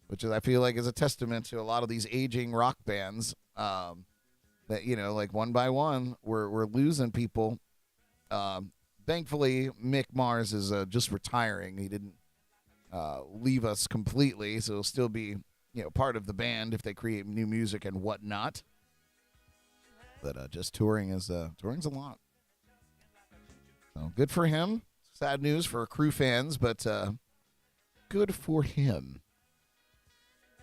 which I feel like is a testament to a lot of these aging rock bands that, you know, like one by one, we're losing people. Thankfully, Mick Mars is just retiring. He didn't leave us completely, so he'll still be, you know, part of the band if they create new music and whatnot. But just touring's a lot. So good for him. Sad news for Crue fans, but good for him.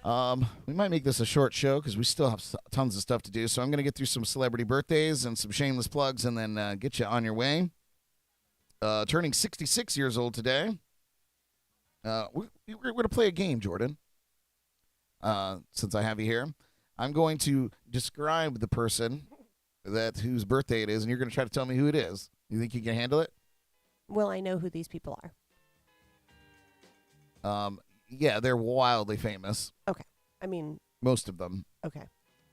We might make this a short show because we still have tons of stuff to do. So I'm going to get through some celebrity birthdays and some shameless plugs and then get you on your way. Turning 66 years old today. We're going to play a game, Jordan. Since I have you here, I'm going to describe the person whose birthday it is, and you're going to try to tell me who it is. You think you can handle it? Will I know who these people are? Yeah, they're wildly famous. Okay. I mean, most of them. okay.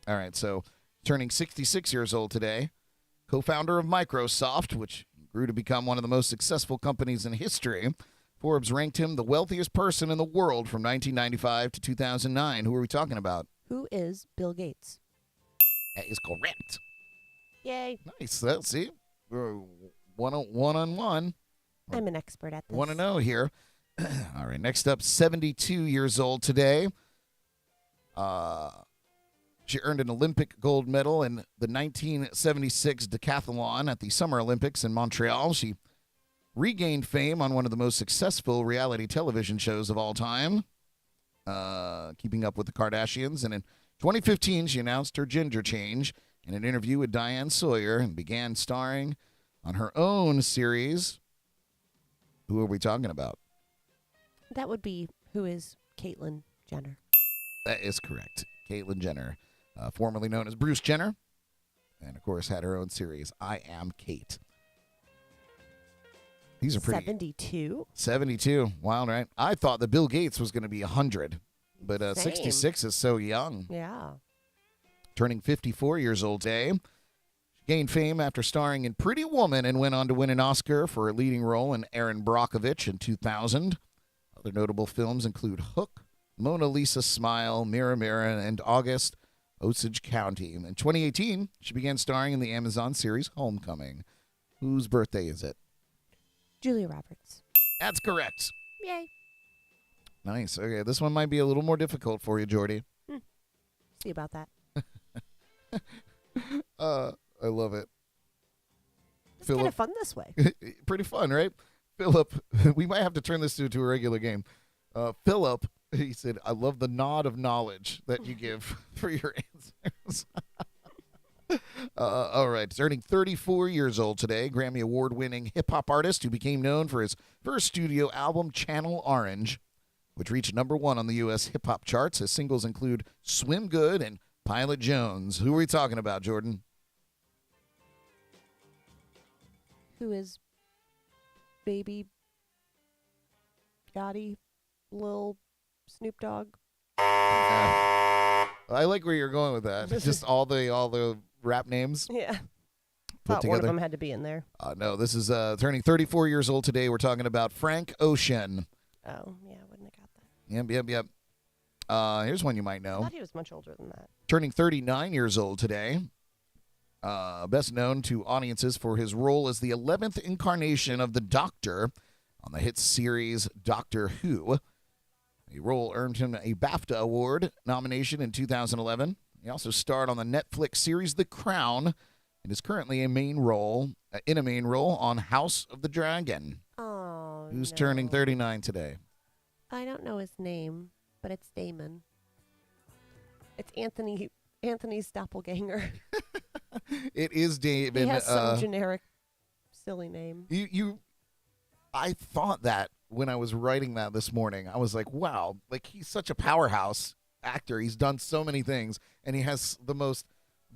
All right, so turning 66 years old today, co-founder of Microsoft, which grew to become one of the most successful companies in history. Forbes ranked him the wealthiest person in the world from 1995 to 2009. Who are we talking about? Who is Bill Gates? That is correct. Yay. Nice. Let's see. We're one on one. I'm an expert at this. 1-0 here. All right, next up, 72 years old today. She earned an Olympic gold medal in the 1976 decathlon at the Summer Olympics in Montreal. She regained fame on one of the most successful reality television shows of all time, Keeping Up with the Kardashians. And in 2015, she announced her gender change in an interview with Diane Sawyer and began starring on her own series. Who are we talking about? That would be who is Caitlyn Jenner. That is correct. Caitlyn Jenner, formerly known as Bruce Jenner, and of course had her own series, I Am Kate. These are pretty. 72? 72. Wild, right? I thought that Bill Gates was going to be 100, but Same. 66 is so young. Yeah. Turning 54 years old today. She gained fame after starring in Pretty Woman and went on to win an Oscar for a leading role in Erin Brockovich in 2000. Other notable films include Hook, Mona Lisa Smile, Mirror Mirror, and August, Osage County. In 2018, she began starring in the Amazon series Homecoming. Whose birthday is it? Julia Roberts. That's correct. Yay. Nice. Okay, this one might be a little more difficult for you, Jordy. See about that. I love it. It's kind of fun this way. Pretty fun, right? Philip, we might have to turn this into a regular game. Philip, he said, I love the nod of knowledge that you give for your answers. All right, turning 34 years old today, Grammy Award-winning hip-hop artist who became known for his first studio album, Channel Orange, which reached #1 on the U.S. hip-hop charts. His singles include Swim Good and Pilot Jones. Who are we talking about, Jordan? Who is Baby Yachty, Lil Snoop Dogg? I like where you're going with that. Just all the rap names. Yeah. Put Thought one of together. them had to be in there. No, this is turning 34 years old today. We're talking about Frank Ocean. Oh, yeah, I wouldn't have got that. Yep. Here's one you might I know. thought he was much older than that. Turning 39 years old today. Best known to audiences for his role as the 11th incarnation of the Doctor on the hit series Doctor Who. The role earned him a BAFTA Award nomination in 2011. He also starred on the Netflix series The Crown and is currently in a main role on House of the Dragon. Oh, Who's no. turning 39 today? I don't know his name, but it's Damon. It's Anthony's doppelganger. It is David. He has some generic, silly name. I thought that when I was writing that this morning. I was like, wow, like he's such a powerhouse actor. He's done so many things, and he has the most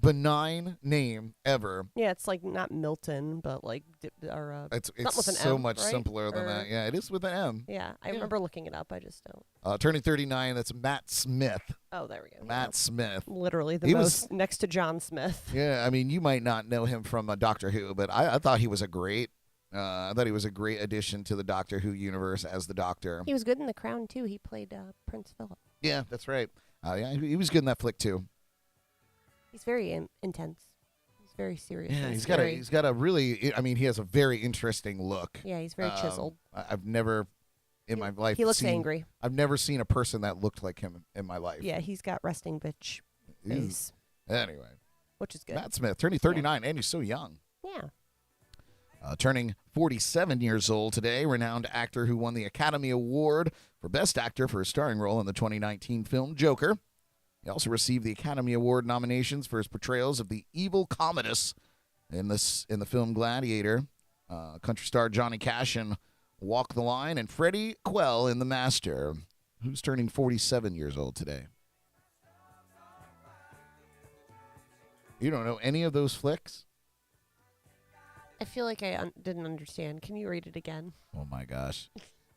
benign name ever. Yeah, it's like not Milton, but like It's something with an so M, much right? simpler than that. Yeah, it is with an M. Yeah, I remember looking it up. I just don't. Turning 39, that's Matt Smith. Oh, there we go. Matt Smith. Literally the He most was- next to John Smith. Yeah, I mean, you might not know him from Doctor Who, but I thought he was a great. I thought he was a great addition to the Doctor Who universe as the Doctor. He was good in The Crown too. He played Prince Philip. Yeah, that's right. Yeah, he was good in that flick too. He's very intense. He's very serious. Yeah, and he's scary. got a really. I mean, he has a very interesting look. Yeah, he's very chiseled. I've never in my life. He looks seen, angry. I've never seen a person that looked like him in my life. Yeah, he's got resting bitch Ew. face, Anyway, which is good. Matt Smith, turning 39, and he's so young. Yeah. Turning 47 years old today, renowned actor who won the Academy Award for Best Actor for his starring role in the 2019 film Joker. He also received the Academy Award nominations for his portrayals of the evil Commodus in the film Gladiator, country star Johnny Cash in Walk the Line, and Freddie Quell in The Master, who's turning 47 years old today. You don't know any of those flicks? I feel like I didn't understand. Can you read it again? Oh, my gosh.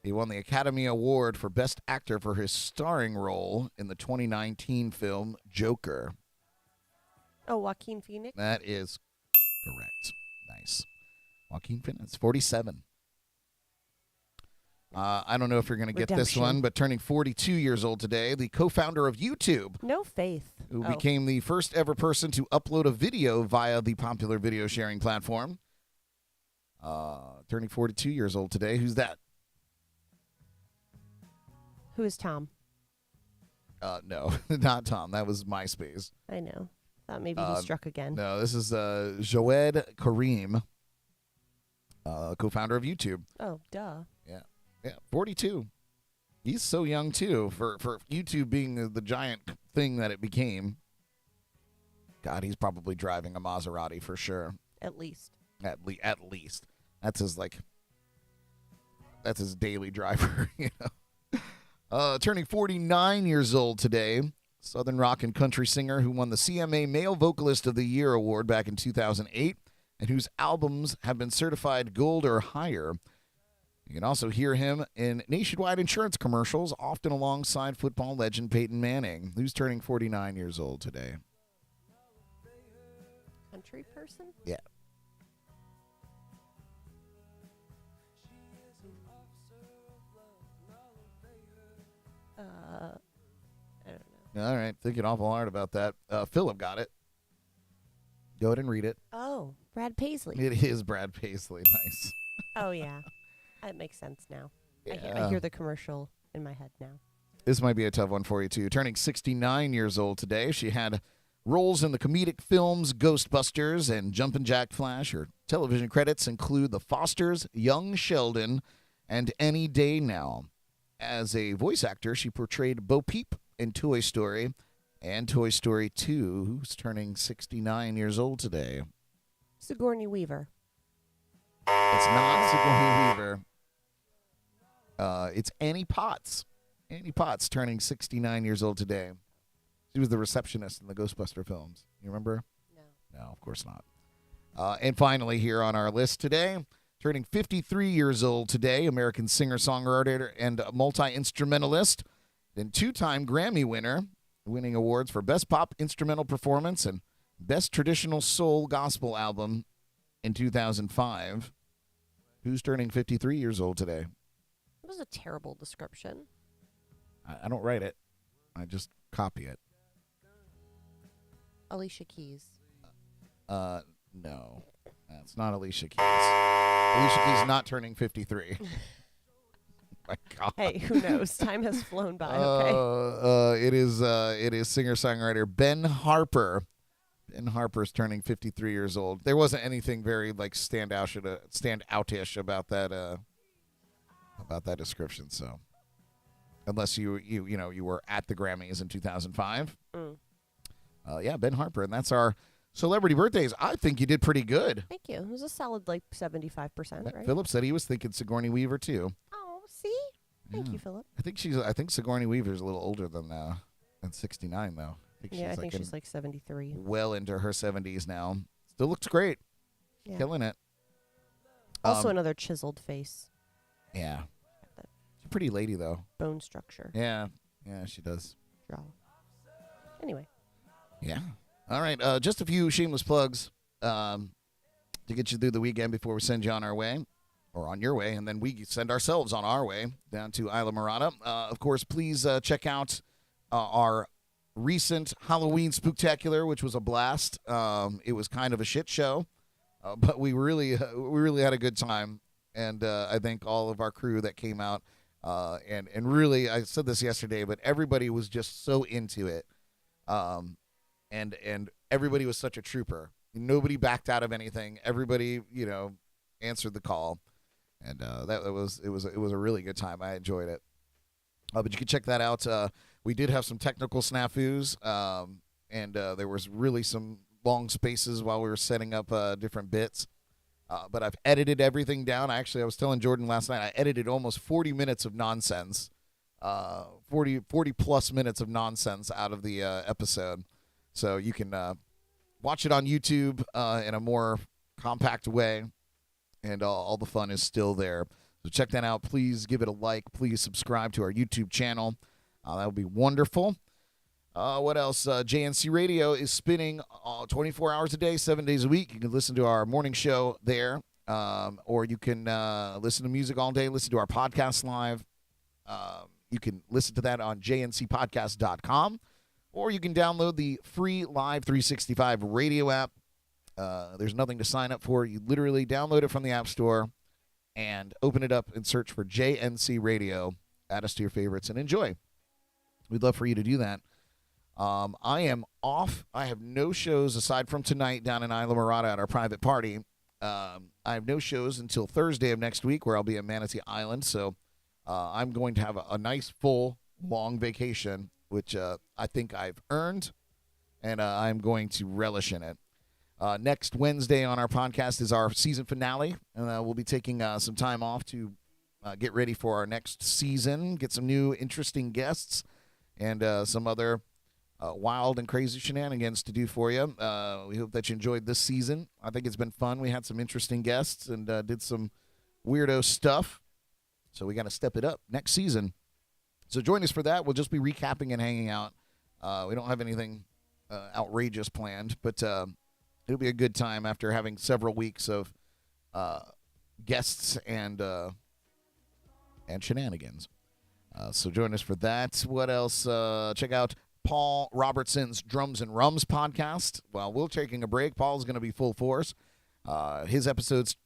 He won the Academy Award for Best Actor for his starring role in the 2019 film Joker. Oh, Joaquin Phoenix? That is correct. Nice. Joaquin Phoenix, 47. I don't know if you're going to get this Redemption. one, but turning 42 years old today, the co-founder of YouTube, No faith. who Oh. became the first ever person to upload a video via the popular video sharing platform. Turning 42 years old today. Who's that? Who is Tom? No, not Tom. That was MySpace. I know. Thought maybe he struck again. No, this is Joed Kareem, co-founder of YouTube. Oh, duh. Yeah, 42. He's so young, too, for YouTube being the giant thing that it became. God, he's probably driving a Maserati for sure. At least. At least. That's his daily driver, you know. Turning 49 years old today, Southern rock and country singer who won the CMA Male Vocalist of the Year award back in 2008 and whose albums have been certified gold or higher. You can also hear him in nationwide insurance commercials, often alongside football legend Peyton Manning, who's turning 49 years old today. Country person? Yeah. I don't know. All right, thinking awful hard about that. Philip got it. Go ahead and read it. Oh, Brad Paisley. It is Brad Paisley. Nice. Oh, yeah. That makes sense now. I Yeah. hear the commercial in my head now. This might be a tough one for you, too. Turning 69 years old today, she had roles in the comedic films Ghostbusters and Jumpin' Jack Flash. Her television credits include The Fosters, Young Sheldon, and Any Day Now. As a voice actor, she portrayed Bo Peep in Toy Story and Toy Story 2, who's turning 69 years old today. Sigourney Weaver. It's not Sigourney Weaver. It's Annie Potts. Annie Potts turning 69 years old today. She was the receptionist in the Ghostbuster films. You remember? No. No, of course not. And finally, here on our list today, turning 53 years old today, American singer-songwriter and multi-instrumentalist, then two-time Grammy winner, winning awards for Best Pop Instrumental Performance and Best Traditional Soul Gospel Album in 2005. Who's turning 53 years old today? That was a terrible description. I don't write it. I just copy it. Alicia Keys. No. It's not Alicia Keys. Alicia Keys not turning 53. My God. Hey, who knows? Time has flown by, okay? It is singer-songwriter Ben Harper. Ben Harper's turning 53 years old. There wasn't anything very like standoutish about that description. So, unless you were at the Grammys in 2005. Yeah, Ben Harper, and that's our celebrity birthdays. I think you did pretty good. Thank you. It was a solid, 75%, right? Philip said he was thinking Sigourney Weaver too. Oh, see? Thank you, Philip. I think Sigourney Weaver's a little older than 69 though. I think she's like 73. Well into her 70s now. Still looks great. Yeah. Killing it. Also another chiseled face. Yeah. She's a pretty lady though. Bone structure. Yeah. Yeah, she does. Draw. Anyway. Yeah. All right. Just a few shameless plugs to get you through the weekend before we send you on our way. Or on your way, and then we send ourselves on our way down to Islamorada. Of course, please check out our recent Halloween Spooktacular, which was a blast. It was kind of a shit show, but we really had a good time, and I thank all of our crew that came out. And really, I said this yesterday, but everybody was just so into it, and everybody was such a trooper. Nobody backed out of anything. Everybody, answered the call. And it was a really good time. I enjoyed it. But you can check that out. We did have some technical snafus, and there was really some long spaces while we were setting up different bits. But I've edited everything down. I was telling Jordan last night, I edited almost 40 minutes of nonsense, 40 plus minutes of nonsense out of the episode. So you can watch it on YouTube in a more compact way. And all the fun is still there. So check that out. Please give it a like. Please subscribe to our YouTube channel. That would be wonderful. What else? JNC Radio is spinning 24 hours a day, 7 days a week. You can listen to our morning show there, or you can listen to music all day, listen to our podcast live. You can listen to that on jncpodcast.com, or you can download the free Live365 Radio App. There's nothing to sign up for. You literally download it from the App Store and open it up and search for JNC Radio. Add us to your favorites and enjoy. We'd love for you to do that. I am off. I have no shows aside from tonight down in Islamorada at our private party. I have no shows until Thursday of next week where I'll be at Manatee Island. So I'm going to have a nice, full, long vacation, which I think I've earned, and I'm going to relish in it. Next Wednesday on our podcast is our season finale, and we'll be taking some time off to get ready for our next season, get some new interesting guests, and some other wild and crazy shenanigans to do for you. We hope that you enjoyed this season. I think it's been fun. We had some interesting guests and did some weirdo stuff. So we got to step it up next season. So join us for that. We'll just be recapping and hanging out. We don't have anything outrageous planned, but it'll be a good time after having several weeks of guests and shenanigans. So join us for that. What else? Check out Paul Robertson's Drums and Rums podcast. While we're taking a break, Paul's going to be full force. His episodes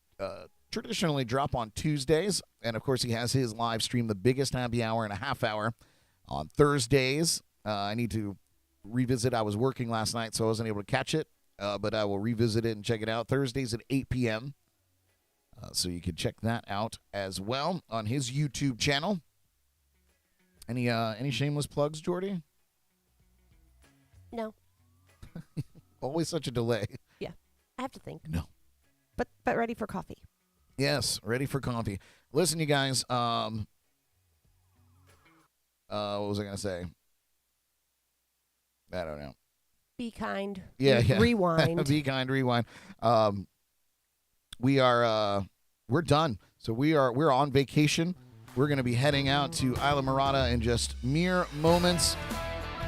traditionally drop on Tuesdays, and of course he has his live stream, The Biggest Happy Hour in a Half Hour, on Thursdays. I need to revisit. I was working last night, so I wasn't able to catch it, but I will revisit it and check it out. Thursdays at 8 p.m., so you can check that out as well on his YouTube channel. Any shameless plugs, Jordy? No. Always such a delay. Yeah. I have to think. No. But ready for coffee. Yes, ready for coffee. Listen, you guys, what was I going to say? I don't know. Be kind. Yeah. Rewind. Be kind, rewind. We're done. So we're on vacation. We're going to be heading out to Islamorada in just mere moments.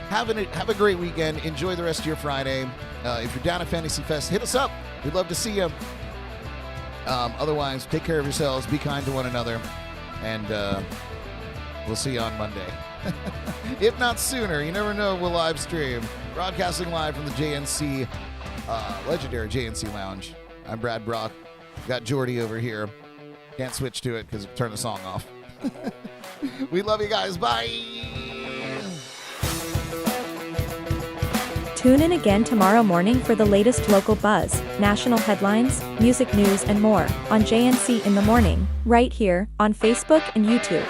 Have a great weekend. Enjoy the rest of your Friday. If you're down at Fantasy Fest, hit us up. We'd love to see you. Otherwise, take care of yourselves. Be kind to one another. And we'll see you on Monday. If not sooner, you never know, we'll live stream. Broadcasting live from the JNC, legendary JNC Lounge. I'm Brad Brock. Got Jordy over here. Can't switch to it because it turned the song off. We love you guys. Bye. Tune in again tomorrow morning for the latest local buzz, national headlines, music news, and more on JNC in the Morning, right here on Facebook and YouTube.